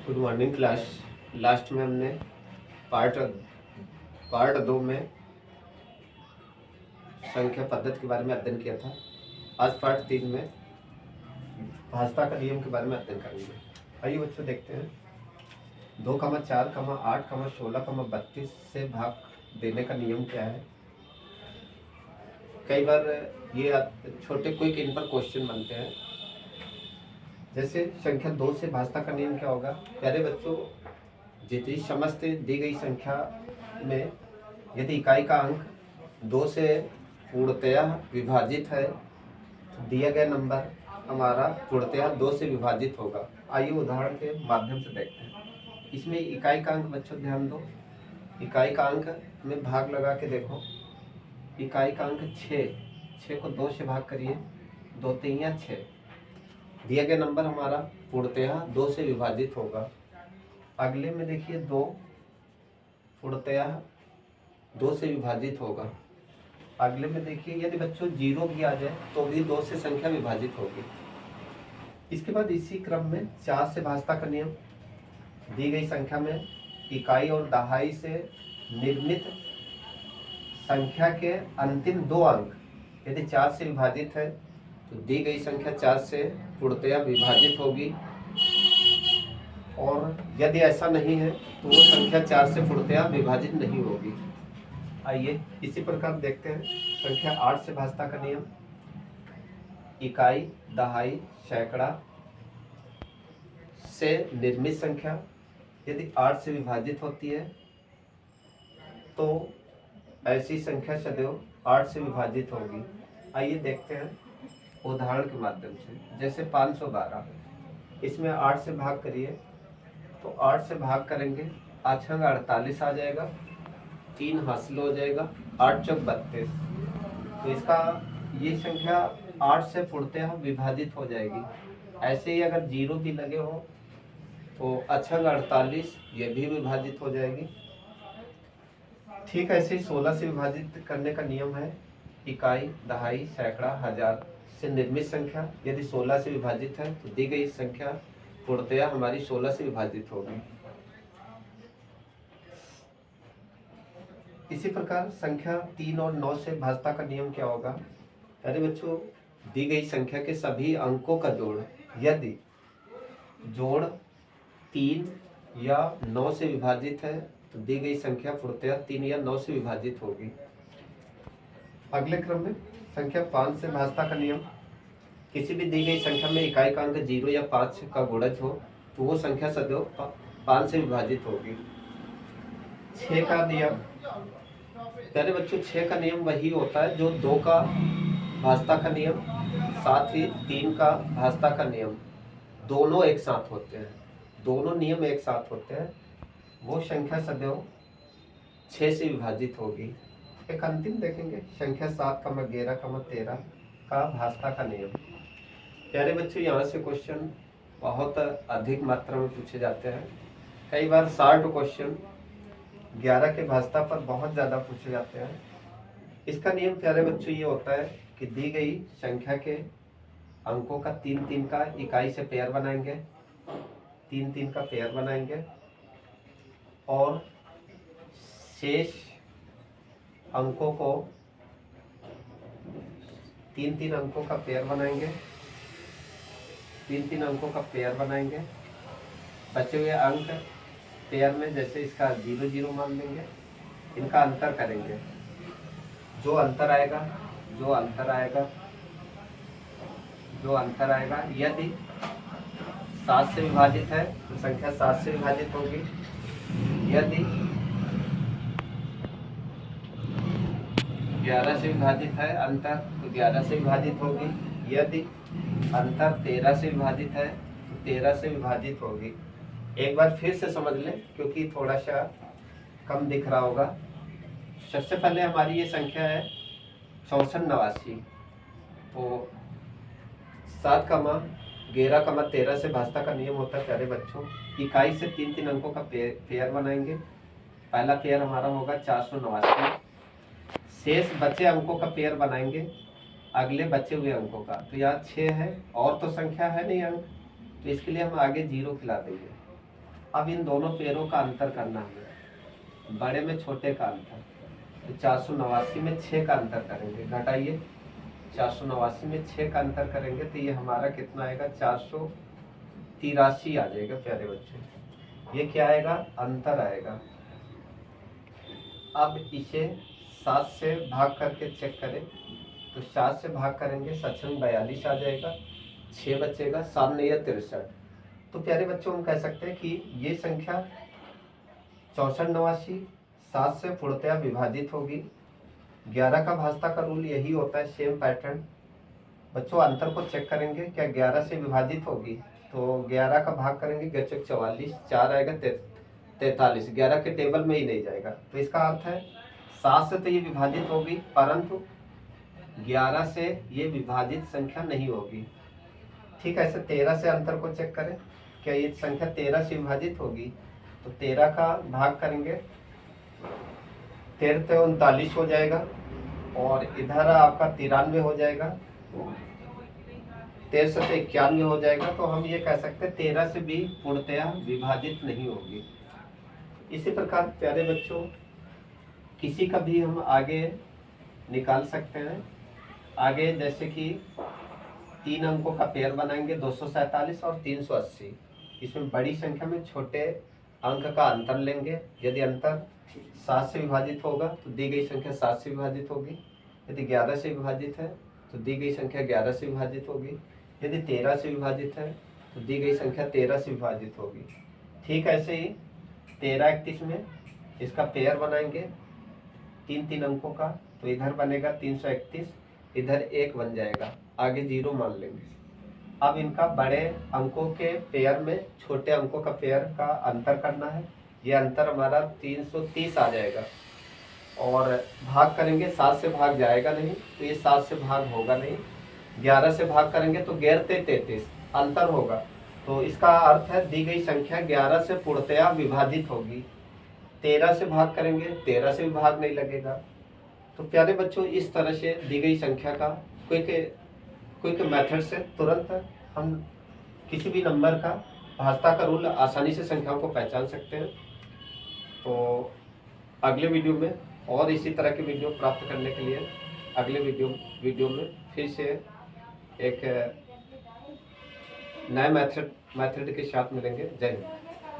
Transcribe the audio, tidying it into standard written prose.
Good morning class. Last में हमने part part 2 में संख्या पद्धति के बारे में अध्ययन किया था। आज पार्ट 3 में भाषा का नियम के बारे में अध्ययन करेंगे। आइए बच्चों देखते हैं। 2, 4, 8, 16, 32 से भाग देने का नियम क्या है। कई बार ये छोटे क्विक इन पर क्वेश्चन बनते हैं। जैसे संख्या 2 से भाषा का नियम क्या होगा। प्यारे बच्चों, जितनी समस्त दी गई संख्या में यदि इकाई का अंक 2 से पूर्णतः विभाजित है तो दिया गया नंबर हमारा पूर्णतः 2 से विभाजित होगा। आइए उदाहरण के माध्यम से देखते हैं। इसमें इकाई का अंक बच्चों ध्यान दो, इकाई का अंक में भाग लगा के देखो। इकाई का अंक 6 को 2 से भाग करिए, 2 3 6। दिया गया नंबर हमारा पूर्णतः 2 से विभाजित होगा। अगले में देखिए 2 पूर्णतः 2 से विभाजित होगा। अगले में देखिए यदि बच्चों 0 भी आ जाए तो भी 2 से संख्या विभाजित होगी। इसके बाद इसी क्रम में 4 से भाषा का नियम। दी गई संख्या में इकाई और दहाई से निर्मित संख्या के अंतिम 2 अंक यदि 4 से विभाजित है तो दी गई संख्या 4 से पूर्णतः विभाजित होगी, और यदि ऐसा नहीं है तो वो संख्या 4 से पूर्णतः विभाजित नहीं होगी। आइए इसी प्रकार देखते हैं संख्या 8 से भाषा का नियम। इकाई, दहाई, सैकड़ा से निर्मित संख्या यदि 8 से विभाजित होती है तो ऐसी संख्या सदैव 8 से विभाजित होगी। आइए देखते हैं उदाहरण के माध्यम से। जैसे 512, इसमें 8 से भाग करिए तो 8 से भाग करेंगे 8 छंग 48 आ जाएगा, 3 हासिल हो जाएगा, 8 चौक 32। तो इसका ये संख्या 8 से पूर्णतः विभाजित हो जाएगी। ऐसे ही अगर 0 भी लगे हो तो अछंग 48 ये भी विभाजित हो जाएगी। ठीक ऐसे ही 16 से विभाजित करने का नियम है। इकाई, दहाई, सैकड़ा, हजार से निर्मित संख्या यदि 16 से विभाजित है तो दी गई संख्या पूर्णतः हमारी 16 से विभाजित होगी। इसी प्रकार संख्या 3 और 9 से भाषा का नियम क्या होगा। अरे बच्चों, दी गई संख्या के सभी अंकों का जोड़ यदि जोड़ 3 या 9 से विभाजित है तो दी गई संख्या पूर्णतः 3 या 9 से विभाजित होगी। अगले क्रम में संख्या 5 से भाषा का नियम। किसी भी दी गई संख्या में इकाई का अंक 0 या 5 का गुणज हो तो वो संख्या सदैव 5 से विभाजित होगी। 6 का नियम। प्यारे बच्चों, 6 का नियम वही होता है जो 2 का भाषा का नियम, साथ ही 3 का भाषा का नियम दोनों एक साथ होते हैं। दोनों नियम एक साथ होते हैं, वो संख्या सदैव 6 से विभाजित होगी। एक अंतिम देखेंगे संख्या 7, 11, 13 का भाषा का नियम। प्यारे बच्चों, यहाँ से क्वेश्चन बहुत अधिक मात्रा में पूछे जाते हैं। कई बार 60 क्वेश्चन 11 के भाषा पर बहुत ज़्यादा पूछे जाते हैं। इसका नियम प्यारे बच्चों ये होता है कि दी गई संख्या के अंकों का 3 3 का इकाई से पेयर बनाएंगे, 3 3 का पेयर बनाएंगे, और शेष अंकों को 3 3 अंकों का पेयर बनाएंगे, 3 3 अंकों का पेयर बनाएंगे। बचे हुए अंक पेयर में जैसे इसका 0 0 मान लेंगे, इनका अंतर करेंगे। जो अंतर आएगा यदि 7 से विभाजित है तो संख्या 7 से विभाजित होगी। यदि 11 से विभाजित है अंतर तो 11 से विभाजित होगी। यदि अंतर 13 से विभाजित है तो 13 से विभाजित होगी। एक बार फिर से समझ लें क्योंकि थोड़ा सा कम दिख रहा होगा। सबसे पहले हमारी ये संख्या है 6489। तो 7, 11, 13 से भाषा का नियम होता है प्यारे बच्चों, इकाई से 3 3 अंकों का पेयर बनाएंगे। पहला पेयर हमारा होगा 489। शेष बचे अंकों का पेयर बनाएंगे अगले बचे हुए अंकों का। तो यहाँ 6 है और तो संख्या है नहीं अंक, तो इसके लिए हम आगे 0 खिला देंगे। अब इन दोनों पेयरों का अंतर करना है, बड़े में छोटे का अंतर। तो 489 में 6 का अंतर करेंगे, घटाइए, 489 में 6 का अंतर करेंगे तो ये हमारा कितना आएगा, 483 आ जाएगा प्यारे बच्चों। ये क्या आएगा, अंतर आएगा। अब इसे 7 से भाग करके चेक करें तो 7 से भाग करेंगे 742 आ जाएगा, 6 बचेगा, 7 नहीं है 63। तो प्यारे बच्चों हम कह सकते हैं कि ये संख्या 6489 7 से पूर्णतया विभाजित होगी। 11 का भाजता का रूल यही होता है, सेम पैटर्न। बच्चों अंतर को चेक करेंगे, क्या 11 से विभाजित होगी, तो 11 का भाग करेंगे, 44, 4 आएगा 43, 11 के टेबल में ही नहीं जाएगा। तो इसका अर्थ है 7 से तो ये विभाजित होगी, परंतु 11 से ये विभाजित संख्या नहीं होगी। ठीक है, ऐसे 13 से अंतर को चेक करें, क्या ये संख्या 13 से विभाजित होगी, तो 13 का भाग करेंगे, 13 तो 39 हो जाएगा, और इधर आपका 93 हो जाएगा, 13 से तो 91 हो जाएगा। तो हम ये कह सकते हैं 13 से भी पूर्णतया विभाजित नहीं होगी। इसी प्रकार प्यारे बच्चों किसी का भी हम आगे निकाल सकते हैं। आगे जैसे कि 3 अंकों का पेयर बनाएंगे, 247 और 380। इसमें बड़ी संख्या में छोटे अंक का अंतर लेंगे। यदि अंतर 7 से विभाजित होगा तो दी गई संख्या 7 से विभाजित होगी। यदि 11 से विभाजित है तो दी गई संख्या 11 से विभाजित होगी। यदि 13 से विभाजित है तो दी गई संख्या 13 से विभाजित होगी। ठीक ऐसे ही 1331 में इसका पेयर बनाएंगे 3 अंकों का, तो इधर बनेगा 331, इधर 1 बन जाएगा, आगे 0 मान लेंगे। अब इनका बड़े अंकों के पेयर में छोटे अंकों का पेयर का अंतर करना है। ये अंतर हमारा 330 आ जाएगा, और भाग करेंगे, 7 से भाग जाएगा नहीं, तो ये 7 से भाग होगा नहीं। 11 से भाग करेंगे तो 11-33 अंतर होगा। तो इसका अर्थ है दी गई संख्या 11 से पूर्णतया विभाजित होगी। 13 से भाग करेंगे, 13 से भी भाग नहीं लगेगा। तो प्यारे बच्चों इस तरह से दी गई संख्या का क्विक मेथड से तुरंत हम किसी भी नंबर का भाजता का रूल आसानी से संख्याओं को पहचान सकते हैं। तो अगले वीडियो में और इसी तरह के वीडियो प्राप्त करने के लिए अगले वीडियो में फिर से एक नए मेथड के साथ मिलेंगे। जय हिंद।